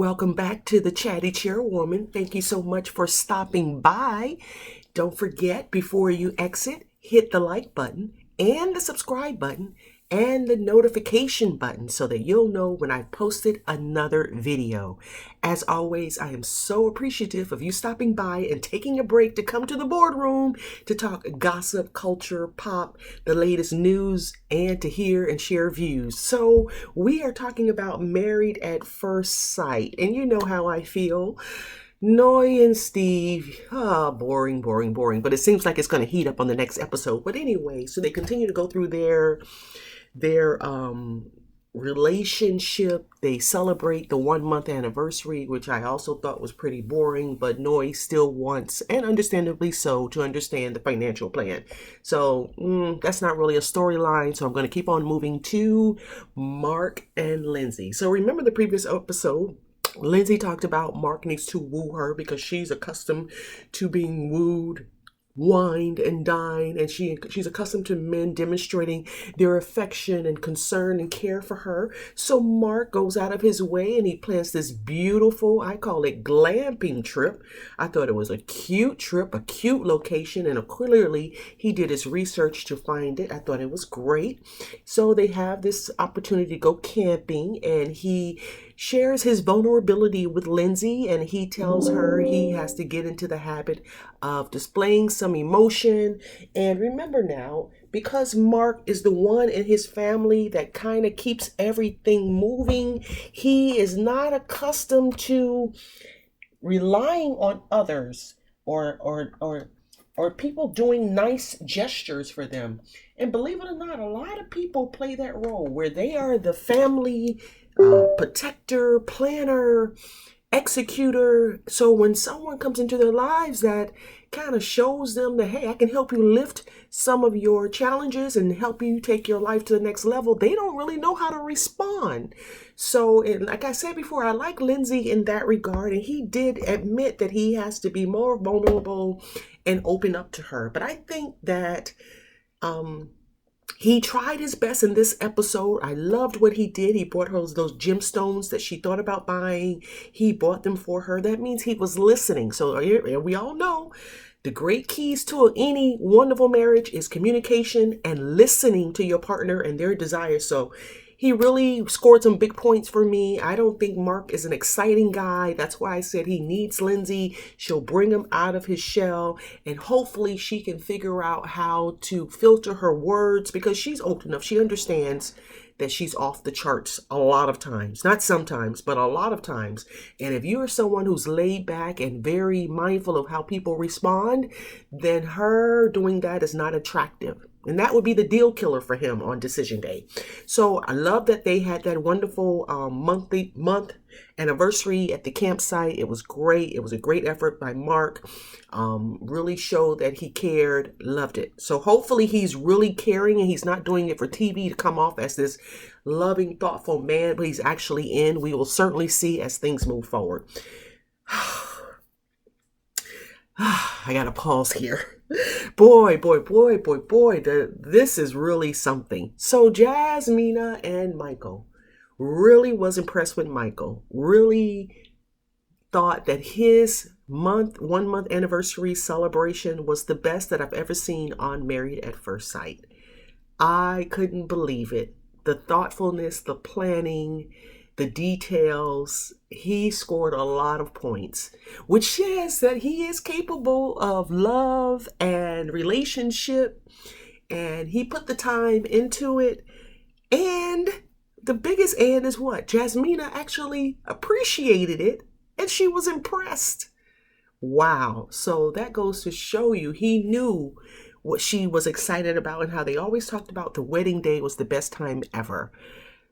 welcome back to the Chatty Chairwoman. Thank you so much for stopping by. Don't forget, before you exit, hit the like button and the subscribe button and the notification button so that you'll know when I posted another video. As always, I am so appreciative of you stopping by and taking a break to come to the boardroom to talk gossip, culture, pop, the latest news, and to hear and share views. So we are talking about Married at First Sight, and you know how I feel. Noy and Steve, boring, boring, boring. But it seems like it's going to heat up on the next episode. But anyway, so they continue to go through their relationship. They celebrate the 1 month anniversary, which I also thought was pretty boring, but Noy still wants, and understandably so, to understand the financial plan. So that's not really a storyline, so I'm going to keep on moving to Mark and Lindsay. So remember the previous episode, Lindsay talked about Mark needs to woo her because she's accustomed to being wooed, wined and dined, and she's accustomed to men demonstrating their affection and concern and care for her. So Mark goes out of his way and he plans this beautiful, I call it glamping trip. I thought it was a cute trip, a cute location, and clearly he did his research to find it. I thought it was great. So they have this opportunity to go camping, and he shares his vulnerability with Lindsay, and he tells her he has to get into the habit of displaying some emotion. And remember now, because Mark is the one in his family that kind of keeps everything moving, he is not accustomed to relying on others or people doing nice gestures for them. And believe it or not, a lot of people play that role where they are the family protector, planner, executor. So when someone comes into their lives that kind of shows them that, hey, I can help you lift some of your challenges and help you take your life to the next level, they don't really know how to respond. So, and like I said before, I like Lindsay in that regard, and he did admit that he has to be more vulnerable and open up to her. But I think that he tried his best in this episode. I loved what he did. He bought her those gemstones that she thought about buying. He bought them for her. That means he was listening. So we all know the great keys to any wonderful marriage is communication and listening to your partner and their desires. So he really scored some big points for me. I don't think Mark is an exciting guy. That's why I said he needs Lindsay. She'll bring him out of his shell, and hopefully she can figure out how to filter her words, because she's old enough. She understands that she's off the charts a lot of times. Not sometimes, but a lot of times. And if you are someone who's laid back and very mindful of how people respond, then her doing that is not attractive. And that would be the deal killer for him on decision day. So I love that they had that wonderful month anniversary at the campsite. It was great. It was a great effort by Mark. Really showed that he cared. Loved it. So hopefully he's really caring and he's not doing it for TV to come off as this loving, thoughtful man, but he's actually in. We will certainly see as things move forward. I gotta pause here. Boy, this is really something. So Jasmina and Michael, really was impressed with Michael. Really thought that his 1 month anniversary celebration was the best that I've ever seen on Married at First Sight. I couldn't believe it. The thoughtfulness, the planning, the details. He scored a lot of points, which says that he is capable of love and relationship, and he put the time into it. And the biggest and is what? Jasmina actually appreciated it, and she was impressed. Wow. So that goes to show you he knew what she was excited about, and how they always talked about the wedding day was the best time ever.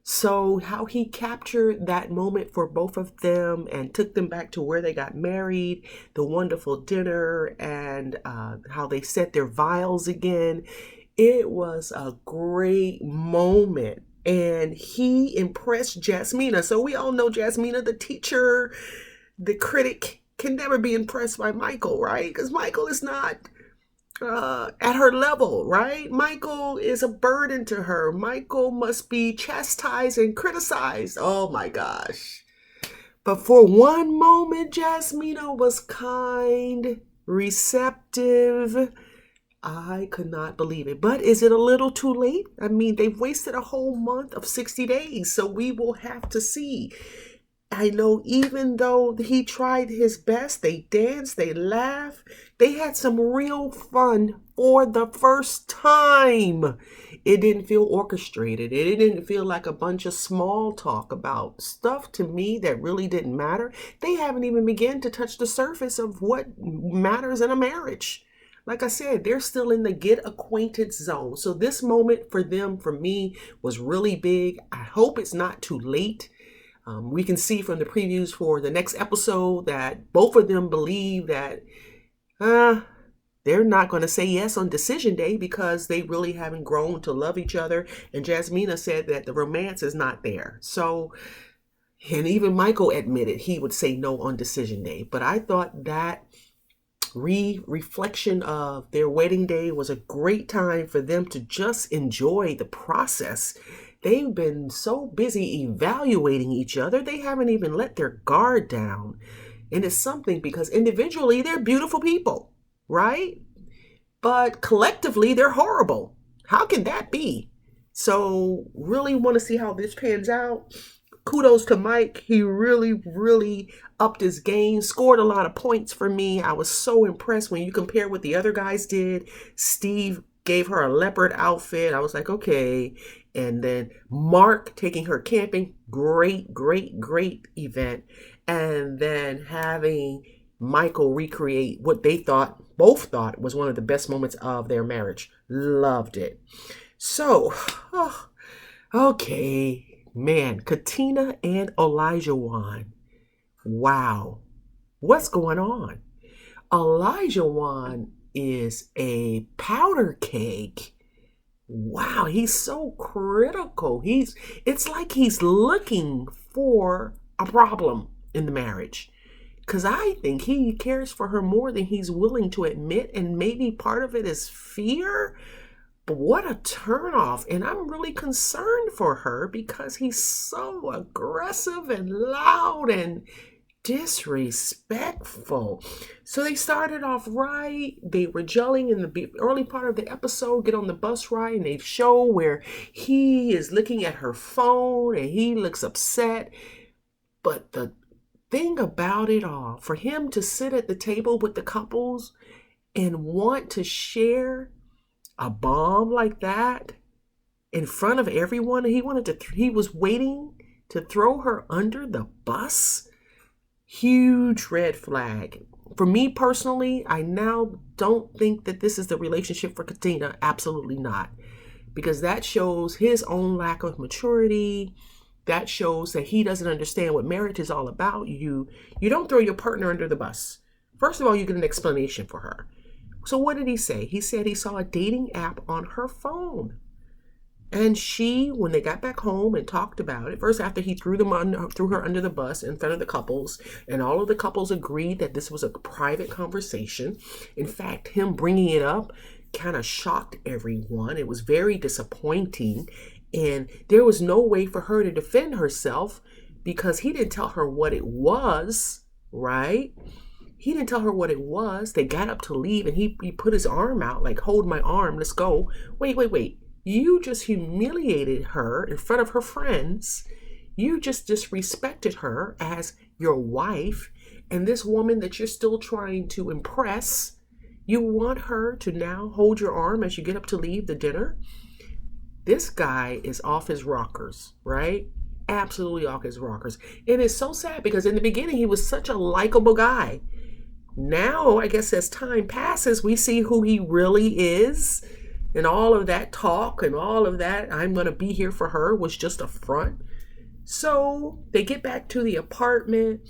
So how he captured that moment for both of them and took them back to where they got married, the wonderful dinner, and how they set their vials again. It was a great moment. And he impressed Jasmina. So we all know Jasmina, the teacher, the critic, can never be impressed by Michael, right? Because Michael is not at her level, right? Michael is a burden to her. Michael must be chastised and criticized. Oh my gosh. But for one moment, Jasmina was kind, receptive. I could not believe it. But is it a little too late? I mean, they've wasted a whole month of 60 days, so we will have to see. I know even though he tried his best, they danced, they laughed, they had some real fun for the first time. It didn't feel orchestrated. It didn't feel like a bunch of small talk about stuff to me that really didn't matter. They haven't even begun to touch the surface of what matters in a marriage. Like I said, they're still in the get acquainted zone. So this moment for them, for me, was really big. I hope it's not too late. We can see from the previews for the next episode that both of them believe that they're not going to say yes on decision day because they really haven't grown to love each other. And Jasmina said that the romance is not there. So, and even Michael admitted he would say no on decision day. But I thought that reflection of their wedding day was a great time for them to just enjoy the process. They've been so busy evaluating each other, they haven't even let their guard down. And it's something because individually they're beautiful people, right? But collectively they're horrible. How can that be? So really want to see how this pans out. Kudos to Mike. He really upped his game, scored a lot of points for me. I was so impressed when you compare what the other guys did. Steve gave her a leopard outfit. I was like, okay. And then Mark taking her camping. Great event. And then having Michael recreate what they both thought was one of the best moments of their marriage. Loved it. So, okay. Man, Katina and Olajuwon. Wow. What's going on? Olajuwon is a powder keg. Wow, he's so critical. It's like he's looking for a problem in the marriage. Because I think he cares for her more than he's willing to admit. And maybe part of it is fear. But what a turnoff. And I'm really concerned for her because he's so aggressive and loud and disrespectful. So they started off right. They were gelling in the early part of the episode, get on the bus ride, and they show where he is looking at her phone and he looks upset. But the thing about it all, for him to sit at the table with the couples and want to share a bomb like that in front of everyone, he was waiting to throw her under the bus. Huge red flag. For me personally, I now don't think that this is the relationship for Katina. Absolutely not. Because that shows his own lack of maturity. That shows that he doesn't understand what marriage is all about. You don't throw your partner under the bus. First of all, you get an explanation for her. So what did he say? He said he saw a dating app on her phone. And she, when they got back home and talked about it, first after he threw her under the bus in front of the couples, and all of the couples agreed that this was a private conversation. In fact, him bringing it up kind of shocked everyone. It was very disappointing. And there was no way for her to defend herself because he didn't tell her what it was, right? He didn't tell her what it was. They got up to leave and he put his arm out like, hold my arm, let's go. Wait. You just humiliated her in front of her friends. You just disrespected her as your wife. And this woman that you're still trying to impress, you want her to now hold your arm as you get up to leave the dinner? This guy is off his rockers, right? Absolutely off his rockers. It is so sad because in the beginning, he was such a likable guy. Now, I guess as time passes, we see who he really is. And all of that talk and all of that, I'm going to be here for her, was just a front. So they get back to the apartment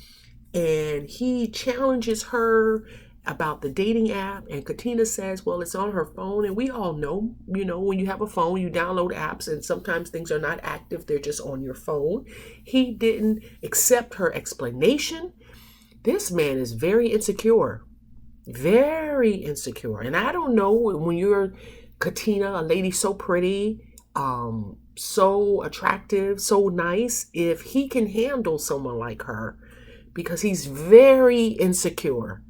and he challenges her about the dating app. And Katina says, well, it's on her phone. And we all know, when you have a phone, you download apps and sometimes things are not active. They're just on your phone. He didn't accept her explanation. This man is very insecure. Very insecure. And I don't know, when you're Katina, a lady so pretty, so attractive, so nice, if he can handle someone like her. because he's very insecure,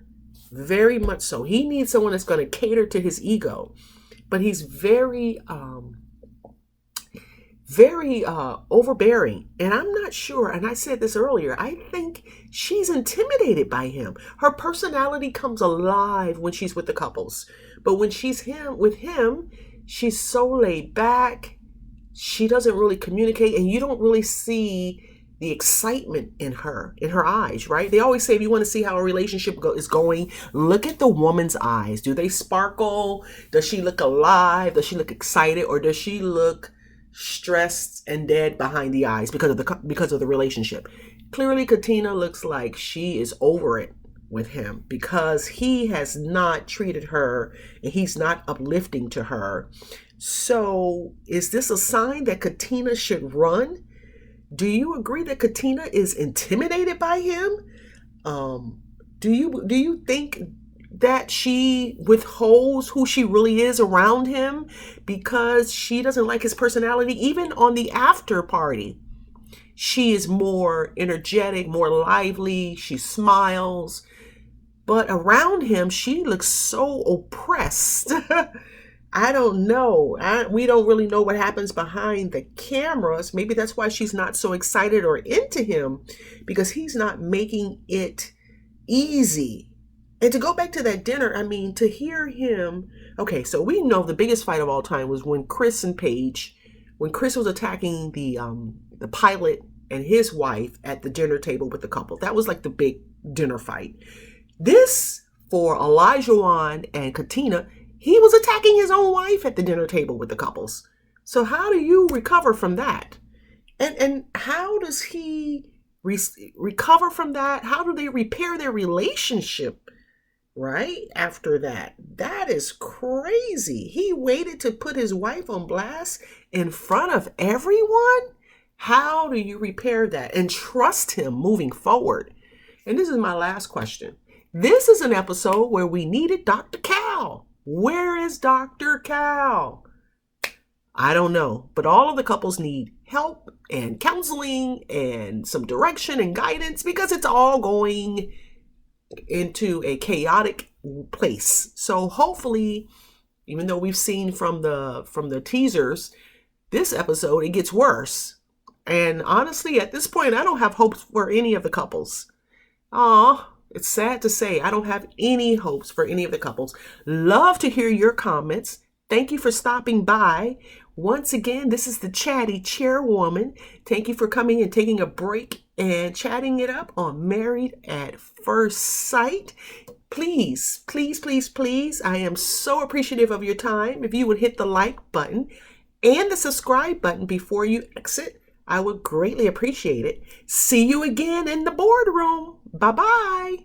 very much so. He needs someone that's going to cater to his ego, but he's very overbearing. And I'm not sure, and I said this earlier, I think she's intimidated by him. Her personality comes alive when she's with the couples, but when she's with him, she's so laid back. She doesn't really communicate, and you don't really see the excitement in her eyes, right? They always say if you want to see how a relationship is going, look at the woman's eyes. Do they sparkle? Does she look alive? Does she look excited? Or does she look stressed and dead behind the eyes because of the relationship? Clearly, Katina looks like she is over it with him because he has not treated her and he's not uplifting to her. So is this a sign that Katina should run? Do you agree that Katina is intimidated by him? Do you think that she withholds who she really is around him because she doesn't like his personality? Even on the after party, she is more energetic, more lively. She smiles. But around him, she looks so oppressed. I don't know. We don't really know what happens behind the cameras. Maybe that's why she's not so excited or into him, because he's not making it easy. And to go back to that dinner, I mean, to hear him. Okay, so we know the biggest fight of all time was when Chris was attacking the pilot and his wife at the dinner table with the couple. That was like the big dinner fight. This, for Elijah and Katina, he was attacking his own wife at the dinner table with the couples. So how do you recover from that? And how does he recover from that? How do they repair their relationship right after that? That is crazy. He waited to put his wife on blast in front of everyone? How do you repair that and trust him moving forward? And this is my last question. This is an episode where we needed Dr. Cal. Where is Dr. Cal? I don't know, but all of the couples need help and counseling and some direction and guidance because it's all going into a chaotic place. So hopefully, even though we've seen from the teasers, this episode, it gets worse. And honestly, at this point, I don't have hopes for any of the couples. Aw. It's sad to say I don't have any hopes for any of the couples. Love to hear your comments. Thank you for stopping by. Once again, this is the Chatty Chairwoman. Thank you for coming and taking a break and chatting it up on Married at First Sight. Please, please, please, please, I am so appreciative of your time. If you would hit the like button and the subscribe button before you exit, I would greatly appreciate it. See you again in the boardroom. Bye-bye.